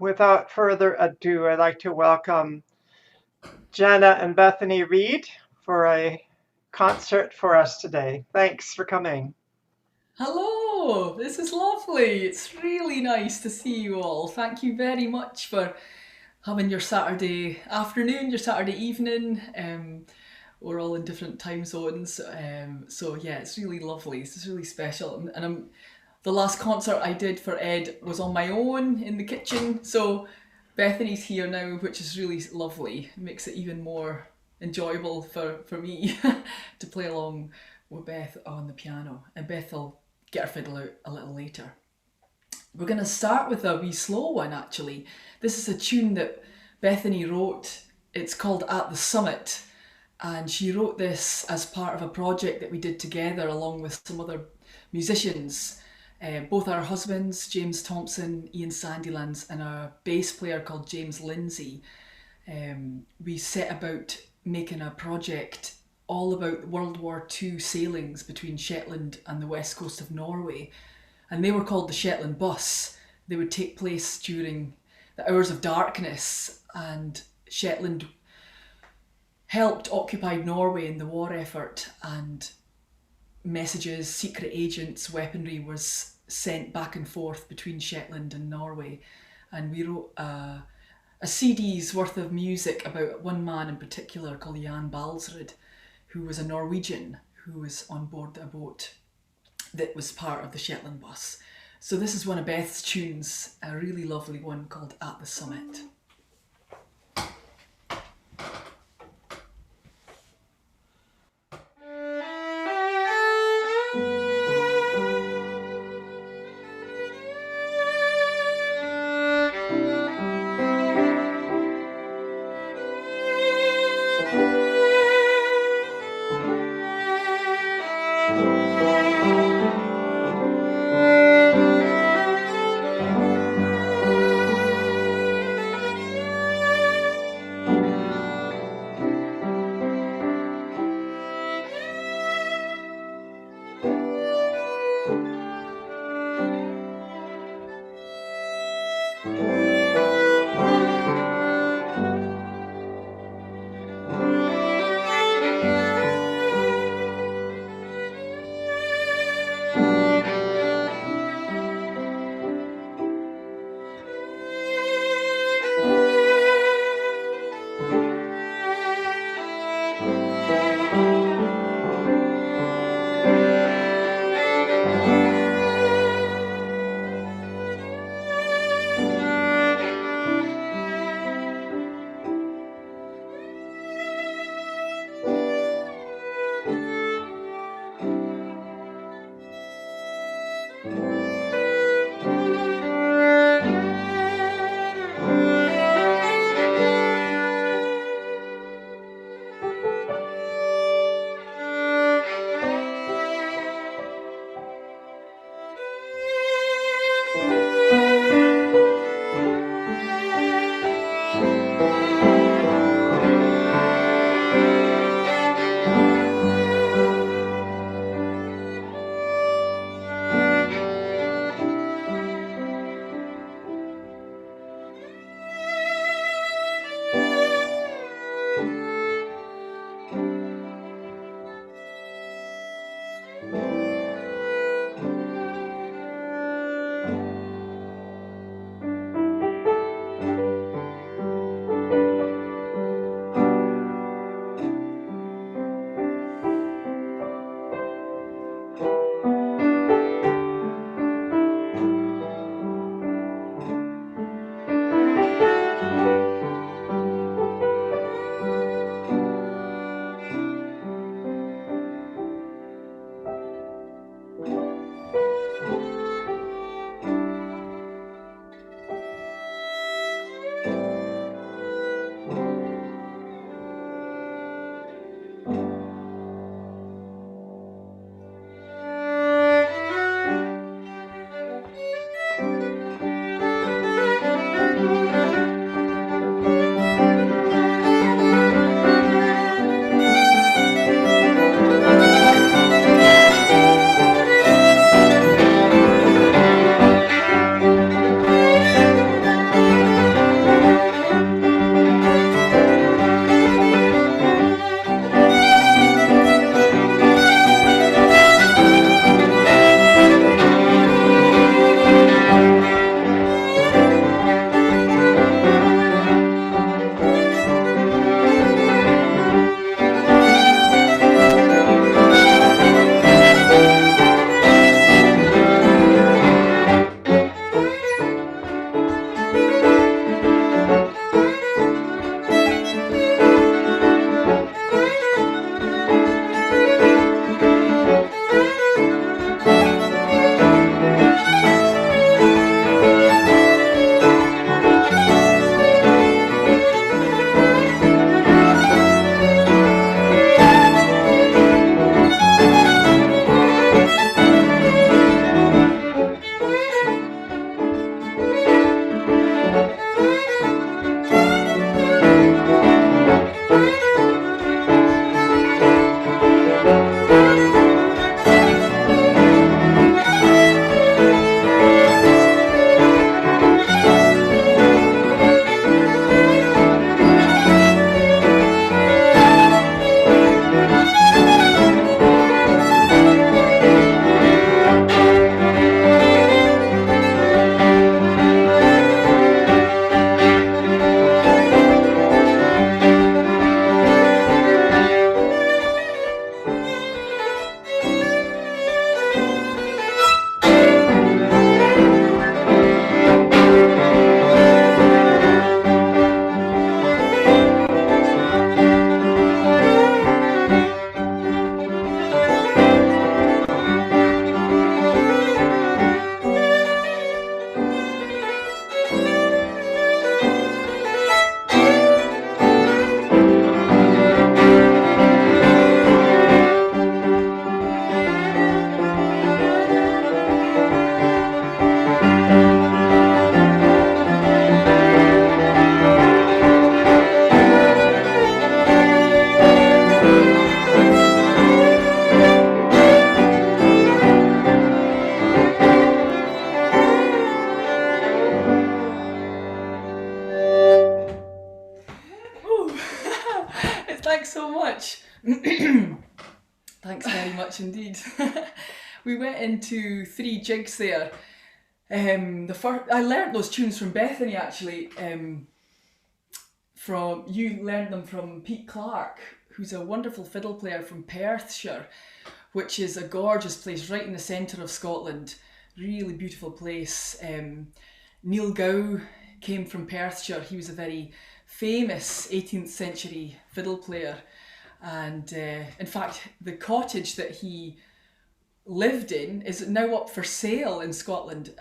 Without further ado, I'd like to welcome Jenna and Bethany Reid for a concert for us today. Thanks for coming. Hello, this is lovely. It's really nice to see you all. Thank you very much for having your Saturday afternoon, your Saturday evening. We're all in different time zones, so yeah, it's really lovely. It's really special, and the last concert I did for Ed was on my own in the kitchen. So Bethany's here now, which is really lovely. It makes it even more enjoyable for me to play along with Beth on the piano, and Beth will get her fiddle out a little later. We're going to start with a wee slow one actually. This is a tune that Bethany wrote. It's called At the Summit, and she wrote this as part of a project that we did together along with some other musicians. Both our husbands, James Thompson, Ian Sandilands, and a bass player called James Lindsay. We set about making a project all about World War II sailings between Shetland and the west coast of Norway. And they were called the Shetland Bus. They would take place during the hours of darkness, and Shetland helped occupied Norway in the war effort, and messages, secret agents, weaponry was sent back and forth between Shetland and Norway. And we wrote a CD's worth of music about one man in particular called Jan Baalsrud, who was a Norwegian who was on board a boat that was part of the Shetland Bus. So this is one of Beth's tunes, a really lovely one called At the Summit. Thanks so much. Thanks very much indeed. We went into 3 jigs there. I learnt those tunes from Bethany actually. You learned them from Pete Clark, who's a wonderful fiddle player from Perthshire, which is a gorgeous place right in the centre of Scotland. Really beautiful place. Neil Gow came from Perthshire. He was a very famous 18th century fiddle player, and in fact the cottage that he lived in is now up for sale in Scotland.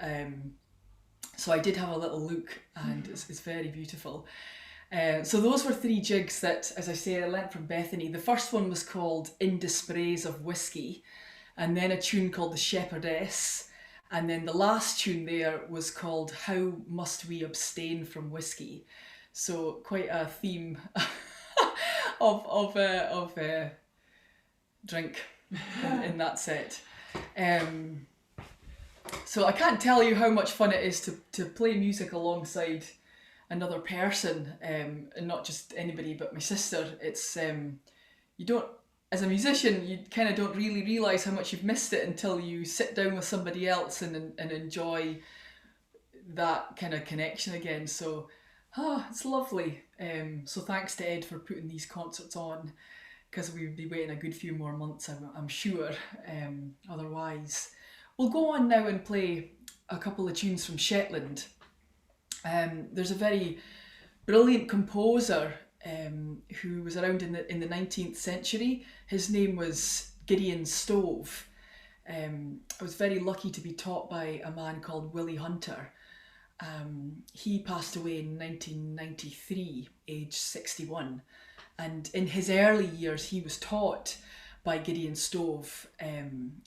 So I did have a little look, and it's very beautiful. So those were 3 jigs that, as I say, I learnt from Bethany. The first one was called In Dispraise of Whiskey, and then a tune called The Shepherdess, and then the last tune there was called How Must We Abstain from Whiskey. So quite a theme of drink in that set. So I can't tell you how much fun it is to play music alongside another person, and not just anybody but my sister. It's you don't, as a musician, you kind of don't really realise how much you've missed it until you sit down with somebody else and enjoy that kind of connection again. So it's lovely. So thanks to Ed for putting these concerts on, because we'd be waiting a good few more months, I'm sure, otherwise. We'll go on now and play a couple of tunes from Shetland. There's a very brilliant composer who was around in the 19th century. His name was Gideon Stove. I was very lucky to be taught by a man called Willie Hunter. He passed away in 1993, aged 61. And in his early years, he was taught by Gideon Stove,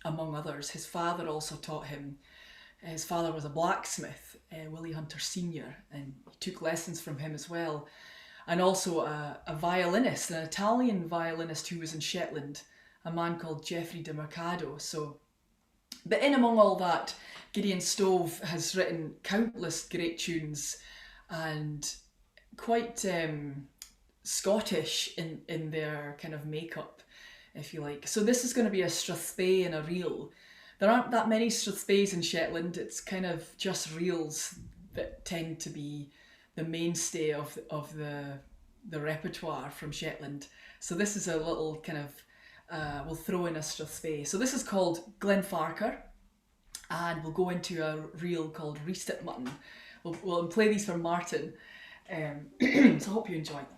among others. His father also taught him. His father was a blacksmith, Willie Hunter Sr., and he took lessons from him as well. And also a violinist, an Italian violinist who was in Shetland, a man called Geoffrey de Mercado. But in among all that, Gideon Stove has written countless great tunes, and quite Scottish in their kind of makeup, if you like. So this is going to be a strathspey and a reel. There aren't that many strathspeys in Shetland. It's kind of just reels that tend to be the mainstay of the repertoire from Shetland. So this is a little kind of, we'll throw in a strathspey. So this is called Glenfarclar, and we'll go into a reel called Reestit Mutton. We'll play these for Martin. So I hope you enjoy them.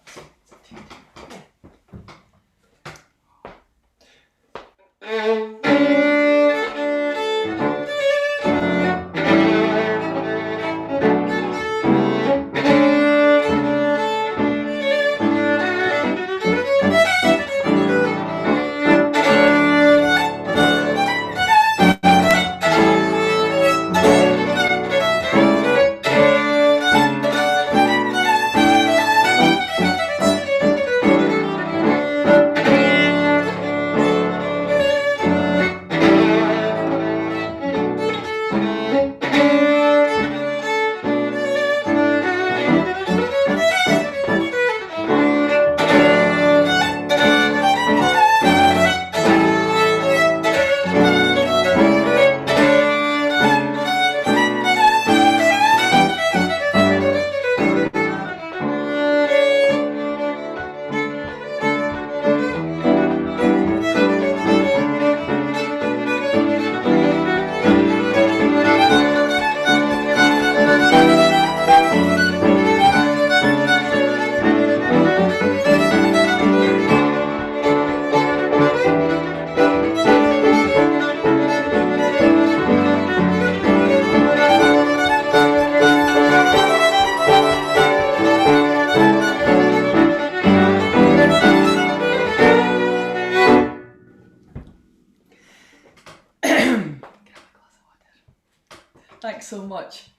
Thanks so much.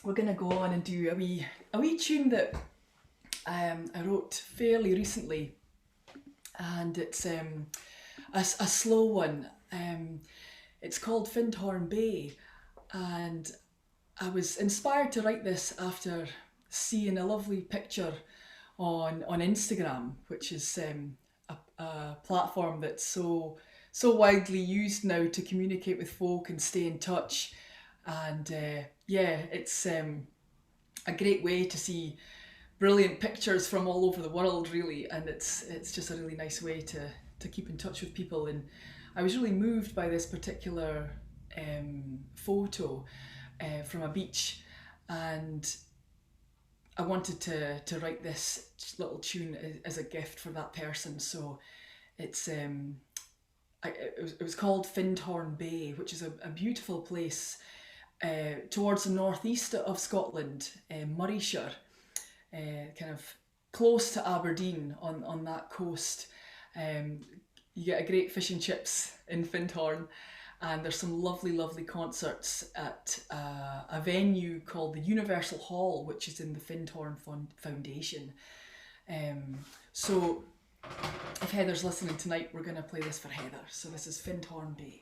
We're going to go on and do a wee tune that I wrote fairly recently, and it's a slow one. It's called Fintorn Bay, and I was inspired to write this after seeing a lovely picture on Instagram, which is a platform that's so widely used now to communicate with folk and stay in touch. And yeah, it's a great way to see brilliant pictures from all over the world, really, and it's just a really nice way to keep in touch with people. And I was really moved by this particular photo from a beach, and I wanted to write this little tune as a gift for that person. So it's it was called Fintorn Bay, which is a beautiful place towards the northeast of Scotland, Murrayshire, kind of close to Aberdeen on that coast. You get a great fish and chips in Fintorn, and there's some lovely concerts at a venue called the Universal Hall, which is in the Fintorn Foundation. So if Heather's listening tonight, we're going to play this for Heather. So this is Fintorn Bay.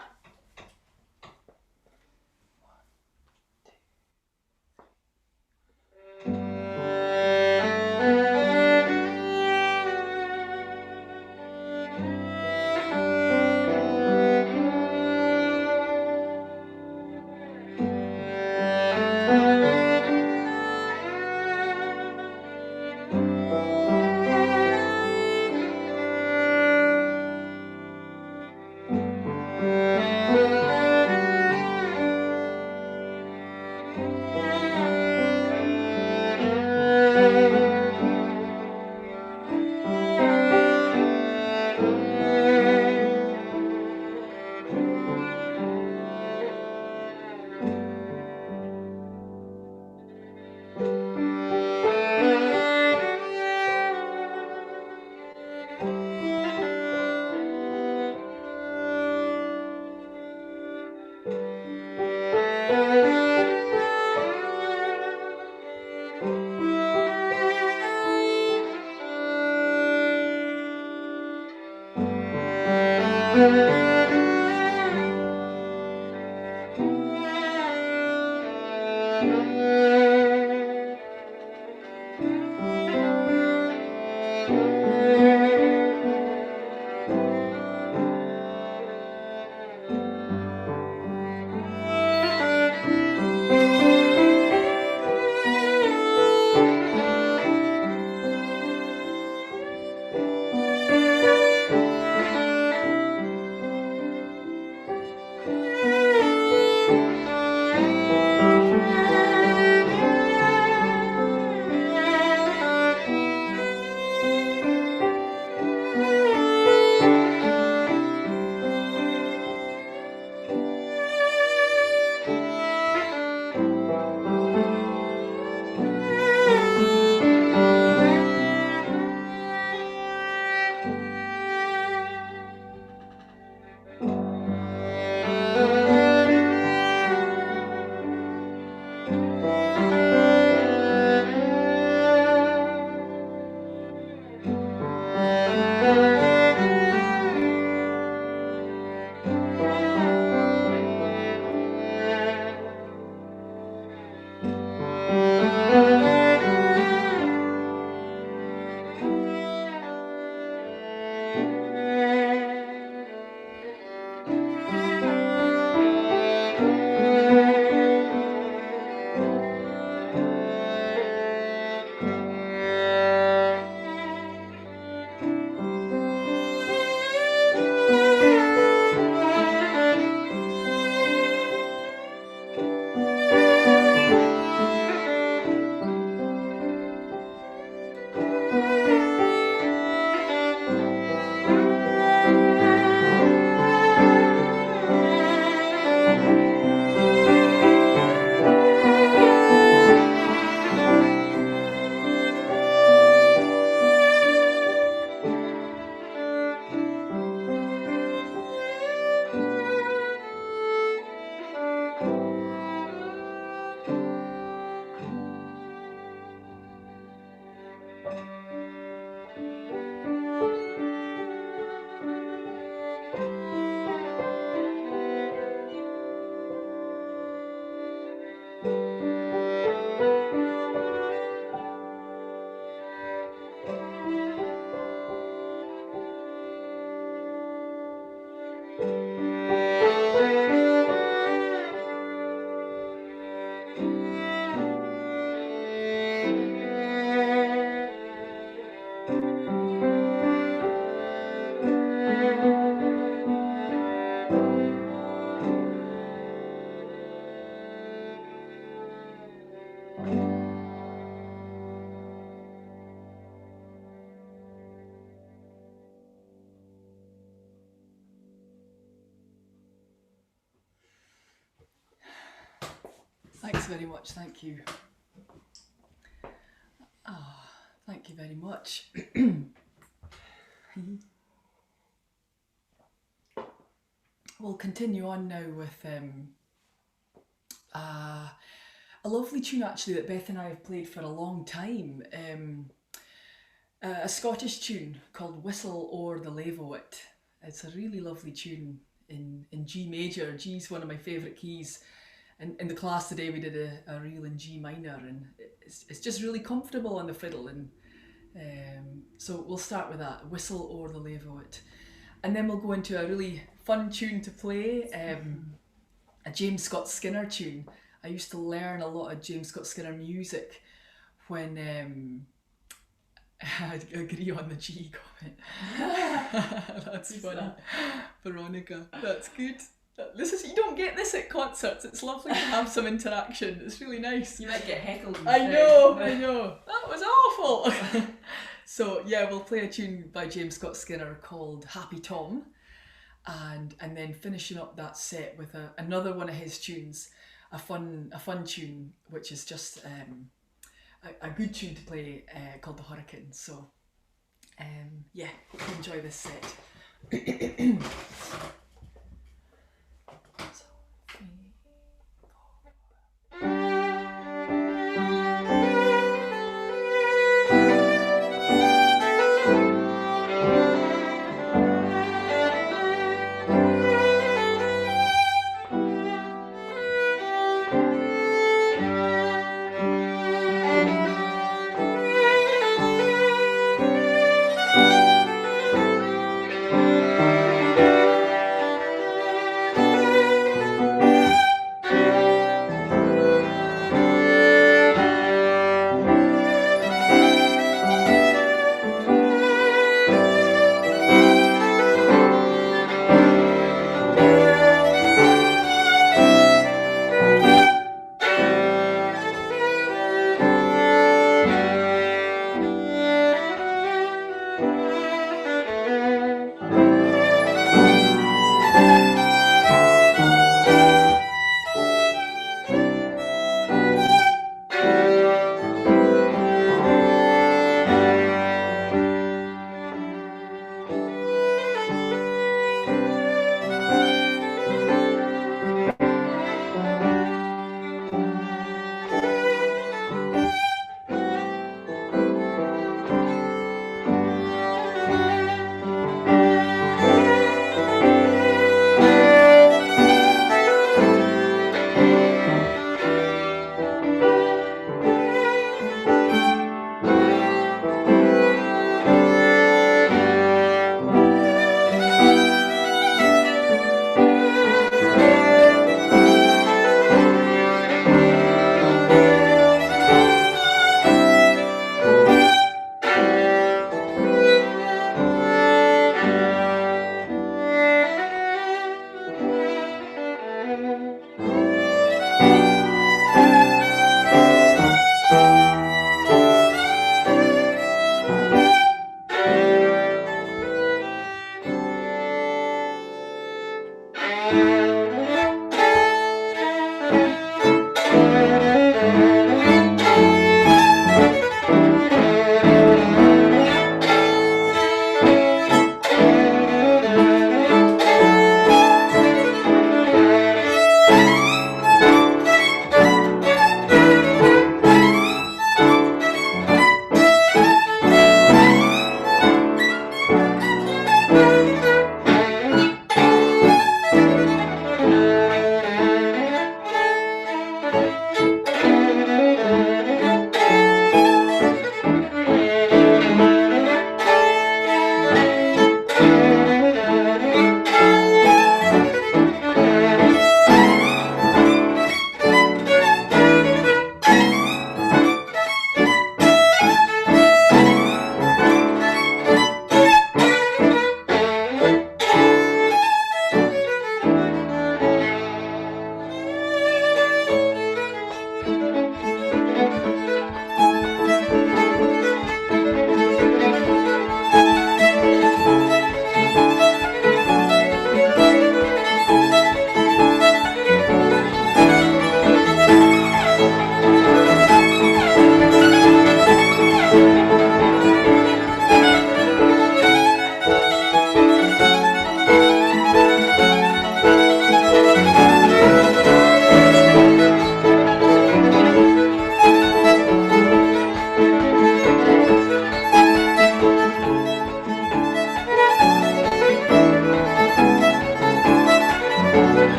Thanks very much. Thank you. Thank you very much. We'll continue on now with a lovely tune actually that Beth and I have played for a long time. A Scottish tune called Whistle O'er the Leavoit. It's a really lovely tune in G major. G is one of my favourite keys. And in the class today we did a reel in G minor, and it's just really comfortable on the fiddle. And so we'll start with that, Whistle O'er the Leavoit. And then we'll go into a really fun tune to play, a James Scott Skinner tune. I used to learn a lot of James Scott Skinner music when I agree on the G comment. That's funny. Veronica, that's good. You don't get this at concerts. It's lovely to have some interaction. It's really nice. You might get heckled. I know. That was awful. So yeah, we'll play a tune by James Scott Skinner called Happy Tom, and then finishing up that set with another one of his tunes, a fun tune, which is just a good tune to play called The Hurricane. So yeah, hope you enjoy this set.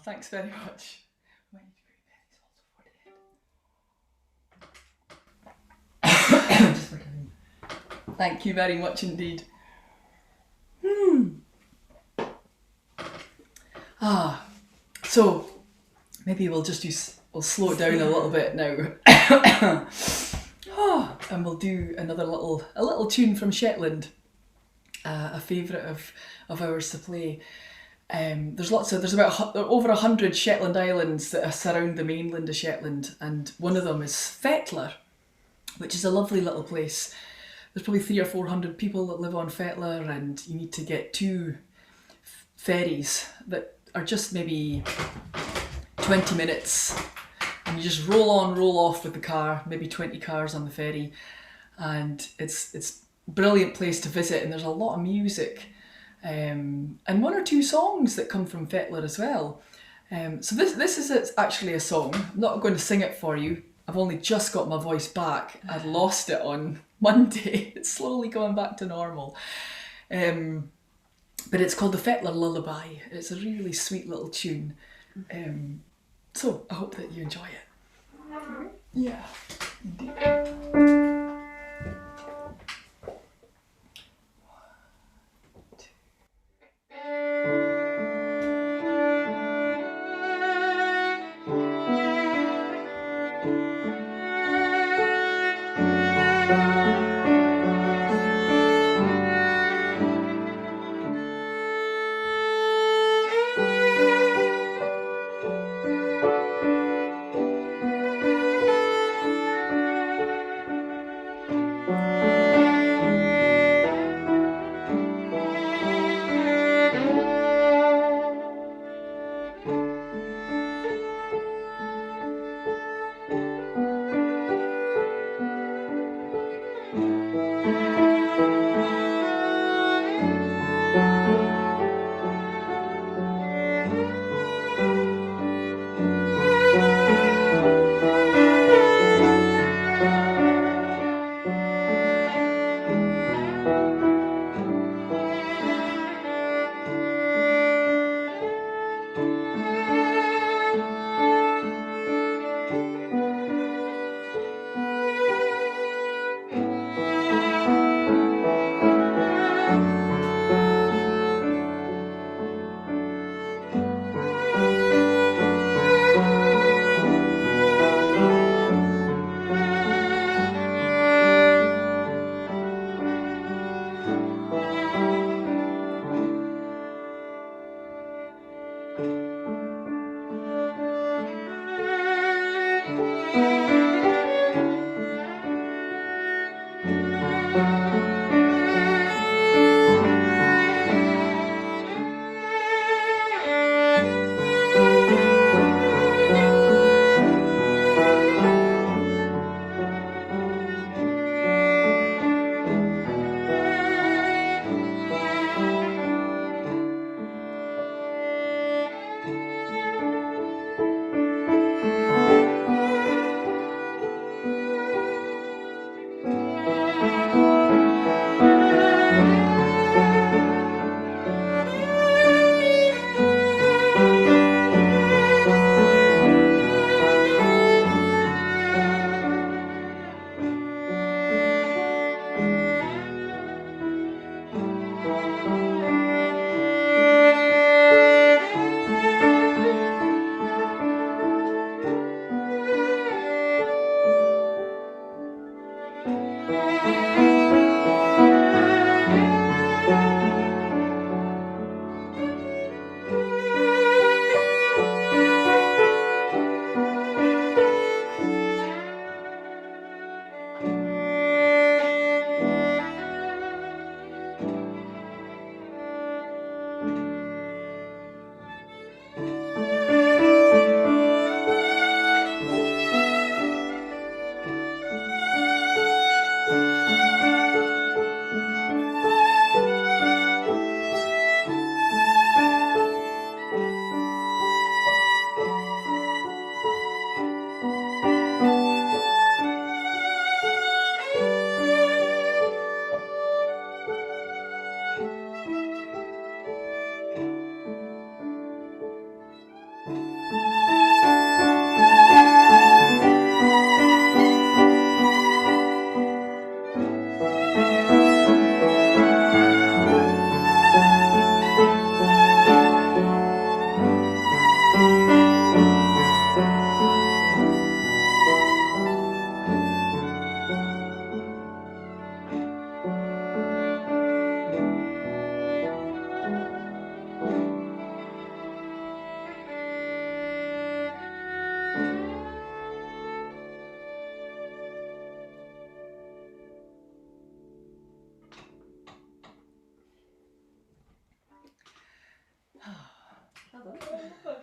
thanks very much. Thank you very much indeed. So maybe we'll slow it down a little bit now. And we'll do a little tune from Shetland, a favourite of ours to play. There's about over 100 Shetland islands that surround the mainland of Shetland, and one of them is Fetlar, which is a lovely little place. There's probably 300 or 400 people that live on Fetlar, and you need to get 2 ferries that are just maybe 20 minutes, and you just roll on, roll off with the car, maybe 20 cars on the ferry, and it's a brilliant place to visit, and there's a lot of music, and 1 or 2 songs that come from Fetlar as well. So this is actually a song. I'm not going to sing it for you. I've only just got my voice back. I'd lost it on Monday. It's slowly going back to normal. But it's called the Fetlar Lullaby. It's a really sweet little tune. So I hope that you enjoy it. Yeah, indeed.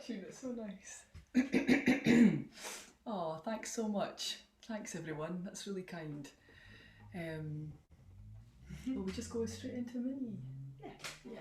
tune. It's so nice. Oh, thanks so much. Thanks, everyone. That's really kind. Will we just go straight into me? Yeah.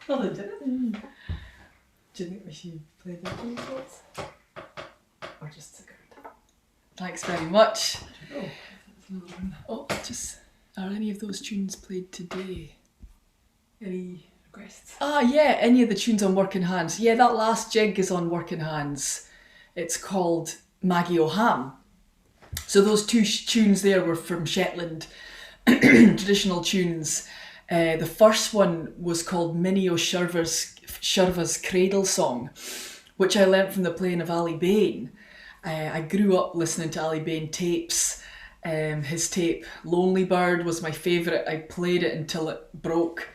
Well done, Jenna. Do you think we should play the vocals? Or just a card? Thanks very much. Oh, are any of those tunes played today? Any requests? Yeah, any of the tunes on Working Hands. Yeah, that last jig is on Working Hands. It's called Maggie O'Ham. So those two tunes there were from Shetland, traditional tunes. The first one was called Minnie O'Shirva's Cradle Song, which I learnt from the playing of Ali Bain. I grew up listening to Ali Bain tapes. His tape Lonely Bird was my favourite. I played it until it broke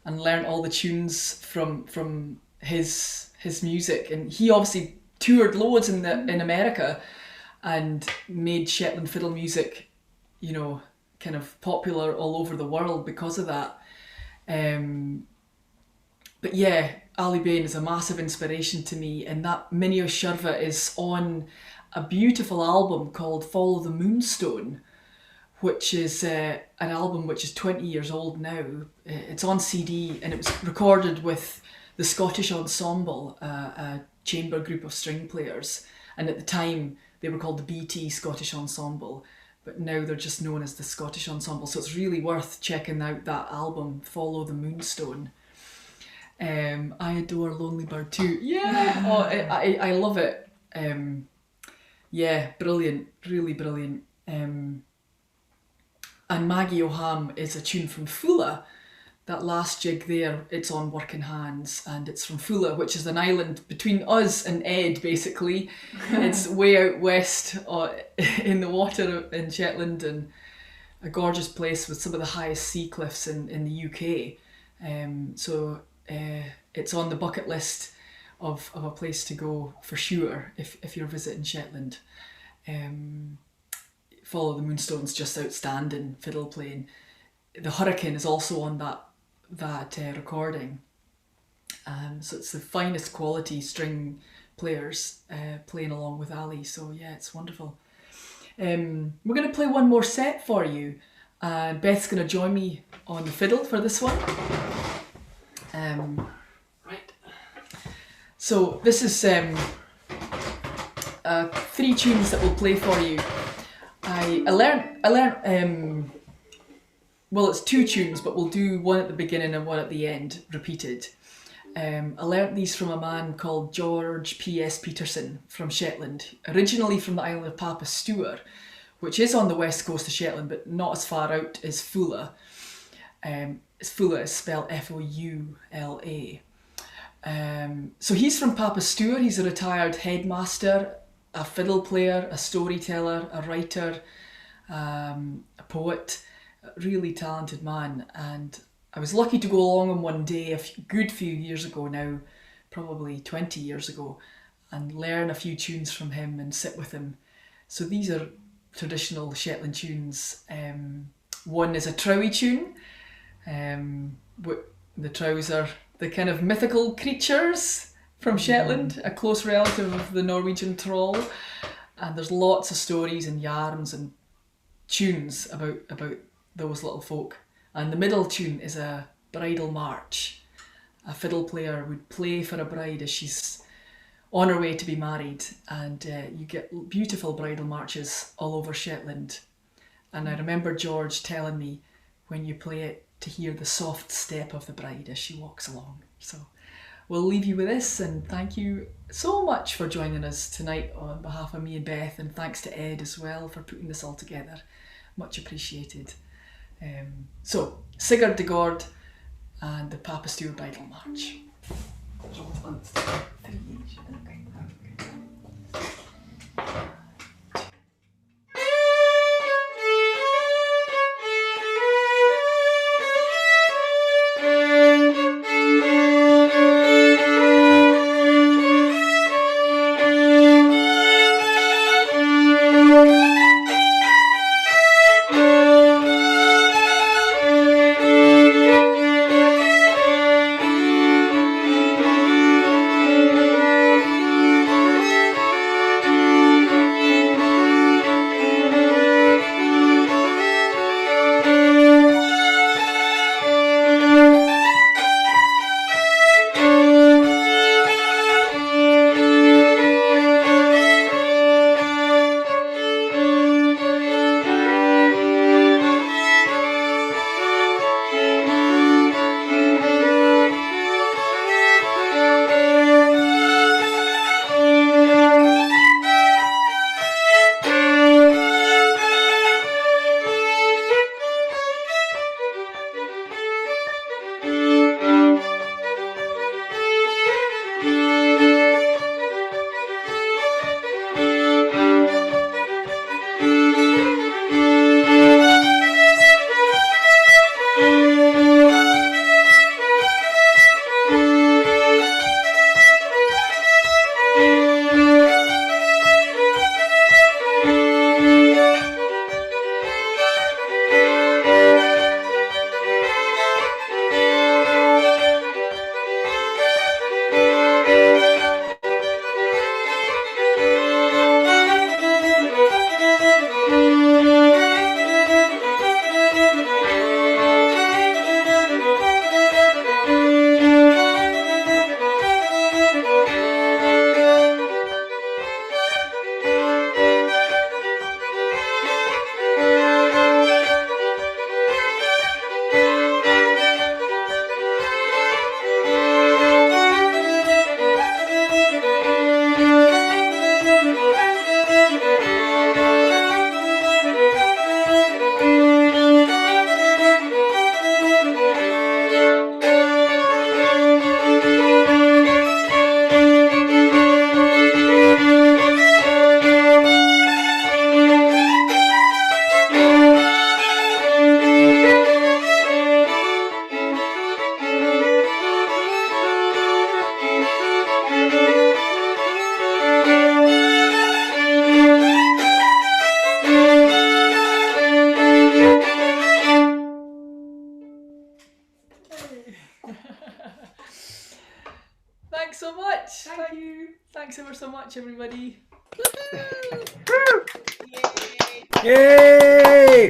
and learnt all the tunes from his music. And he obviously toured loads in America and made Shetland fiddle music, you know, kind of popular all over the world because of that. But yeah, Ali Bain is a massive inspiration to me, and that Minnie O'Shirva is on a beautiful album called Follow the Moonstone, which is an album which is 20 years old now. It's on CD and it was recorded with the Scottish Ensemble, a chamber group of string players, and at the time they were called the BT Scottish Ensemble, but now they're just known as the Scottish Ensemble. So it's really worth checking out that album, Follow the Moonstone. I adore Lonely Bird too. Yeah, I love it. Yeah, brilliant, really brilliant. And Maggie O'Ham is a tune from Fula. That last jig there, it's on Working Hands, and it's from Fula, which is an island between us and Ed, basically. It's way out west in the water in Shetland, and a gorgeous place with some of the highest sea cliffs in the UK. So it's on the bucket list of a place to go for sure if you're visiting Shetland. Follow the Moonstone's just outstanding fiddle playing. The Hurricane is also on that recording. So it's the finest quality string players playing along with Ali. So yeah, it's wonderful. We're going to play one more set for you. Beth's going to join me on the fiddle for this one. Right. So this is 3 tunes that we'll play for you. I learned well, it's 2 tunes, but we'll do one at the beginning and one at the end, repeated. I learnt these from a man called George P.S. Peterson from Shetland, originally from the island of Papa Stewart, which is on the west coast of Shetland, but not as far out as Fula. Fula is spelled F-O-U-L-A. So he's from Papa Stewart. He's a retired headmaster, a fiddle player, a storyteller, a writer, a poet, a really talented man. And I was lucky to go along on one day a good few years ago now, probably 20 years ago, and learn a few tunes from him and sit with him. So these are traditional Shetland tunes. One is a trowie tune. The trows are the kind of mythical creatures from Shetland, a close relative of the Norwegian troll, and there's lots of stories and yarns and tunes about those little folk. And the middle tune is a bridal march. A fiddle player would play for a bride as she's on her way to be married, and you get beautiful bridal marches all over Shetland. And I remember George telling me when you play it to hear the soft step of the bride as she walks along. So we'll leave you with this, and thank you so much for joining us tonight on behalf of me and Beth, and thanks to Ed as well for putting this all together. Much appreciated. So, Sigurd de Gord and the Papa Stewart Bridal March. Thanks so much. Thank you. Thanks ever so much, everybody. Woo! Yay! Yay!